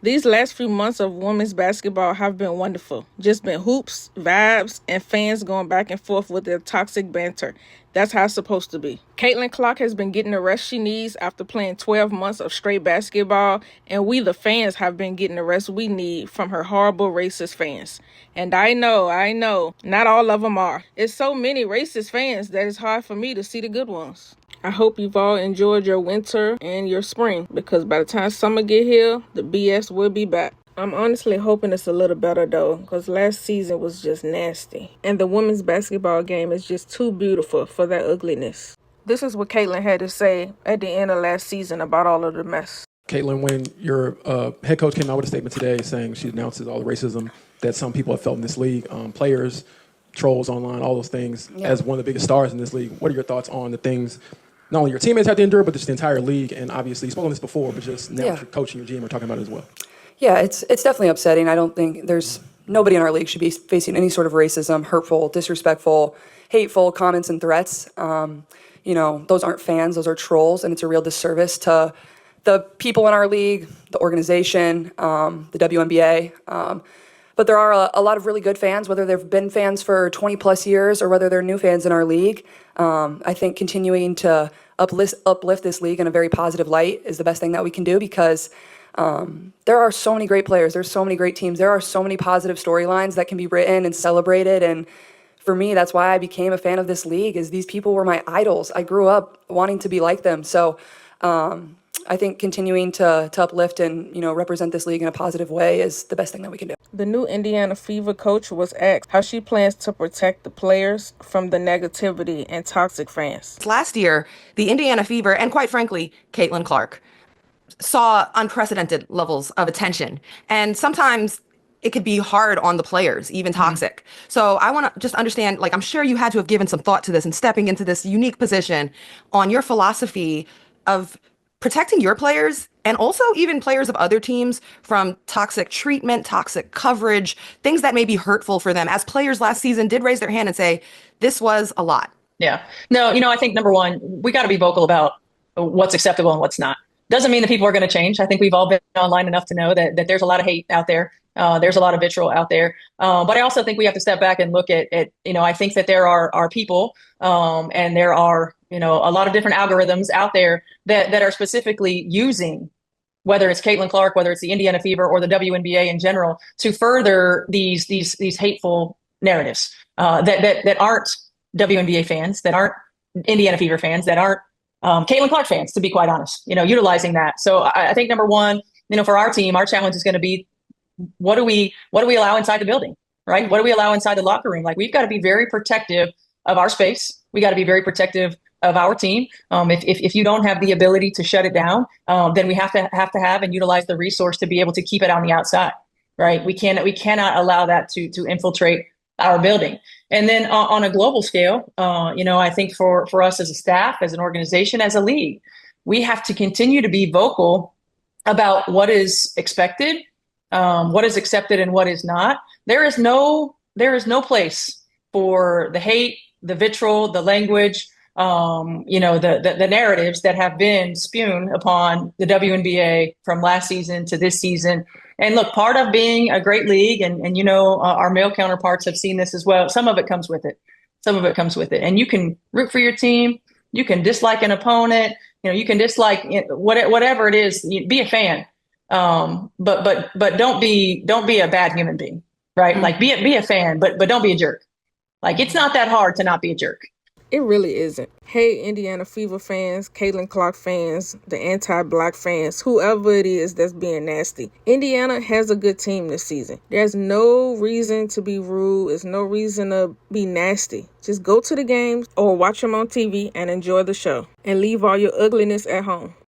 These last few months of women's basketball have been wonderful. Just been hoops, vibes, and fans going back and forth with their toxic banter. That's how it's supposed to be. Caitlin Clark has been getting the rest she needs after playing 12 months of straight basketball, and we, the fans, have been getting the rest we need from her horrible racist fans. And I know, not all of them are. It's so many racist fans that it's hard for me to see the good ones. I hope you've all enjoyed your winter and your spring, because by the time summer get here, the BS will be back. I'm honestly hoping it's a little better though, because last season was just nasty. And the women's basketball game is just too beautiful for that ugliness. This is what Caitlin had to say at the end of last season about all of the mess. Caitlin, when your head coach came out with a statement today saying she announces all the racism that some people have felt in this league, players, trolls online, all those things, as one of the biggest stars in this league, what are your thoughts on the things not only your teammates have to endure, but just the entire league? And obviously, you spoke on this before, but just now your coach and your GM are talking about it as well. Yeah, it's definitely upsetting. I don't think nobody in our league should be facing any sort of racism, hurtful, disrespectful, hateful comments and threats. Those aren't fans, those are trolls, and it's a real disservice to the people in our league, the organization, the WNBA. But there are a lot of really good fans, whether they've been fans for 20 plus years or whether they're new fans in our league. I think continuing to uplift this league in a very positive light is the best thing that we can do, because there are so many great players. There's so many great teams. There are so many positive storylines that can be written and celebrated. And for me, that's why I became a fan of this league, is these people were my idols. I grew up wanting to be like them. So I think continuing to uplift and, represent this league in a positive way is the best thing that we can do. The new Indiana Fever coach was asked how she plans to protect the players from the negativity and toxic fans. Last year, the Indiana Fever, and quite frankly, Caitlin Clark, saw unprecedented levels of attention. And sometimes it could be hard on the players, even toxic. So I want to just understand, I'm sure you had to have given some thought to this and stepping into this unique position on your philosophy of protecting your players and also even players of other teams from toxic treatment, toxic coverage, things that may be hurtful for them. As players last season did raise their hand and say, this was a lot. Yeah. No, I think number one, we got to be vocal about what's acceptable and what's not. Doesn't mean that people are going to change. I think we've all been online enough to know that there's a lot of hate out there. There's a lot of vitriol out there. But I also think we have to step back and look at I think that there are people and there are, a lot of different algorithms out there that are specifically using, whether it's Caitlin Clark, whether it's the Indiana Fever or the WNBA in general, to further these hateful narratives that aren't WNBA fans, that aren't Indiana Fever fans, that aren't Caitlin Clark fans, to be quite honest, utilizing that. So I think number one, for our team, our challenge is going to be, what do we allow inside the building, right? What do we allow inside the locker room? We've got to be very protective of our space. We got to be very protective of our team. If you don't have the ability to shut it down, then we have to have and utilize the resource to be able to keep it on the outside, right? We cannot allow that to infiltrate our building. And then on a global scale, I think for us as a staff, as an organization, as a league, we have to continue to be vocal about what is expected, what is accepted and what is not. There is no place for the hate, the vitriol, the language, the narratives that have been spewed upon the WNBA from last season to this season. And look, part of being a great league, and our male counterparts have seen this as well. Some of it comes with it. And you can root for your team. You can dislike an opponent. You can dislike whatever it is. Be a fan, but don't be a bad human being, right? Be a fan, but don't be a jerk. It's not that hard to not be a jerk. It really isn't. Hey, Indiana Fever fans, Caitlin Clark fans, the anti-Black fans, whoever it is that's being nasty. Indiana has a good team this season. There's no reason to be rude. There's no reason to be nasty. Just go to the games or watch them on TV and enjoy the show. And leave all your ugliness at home.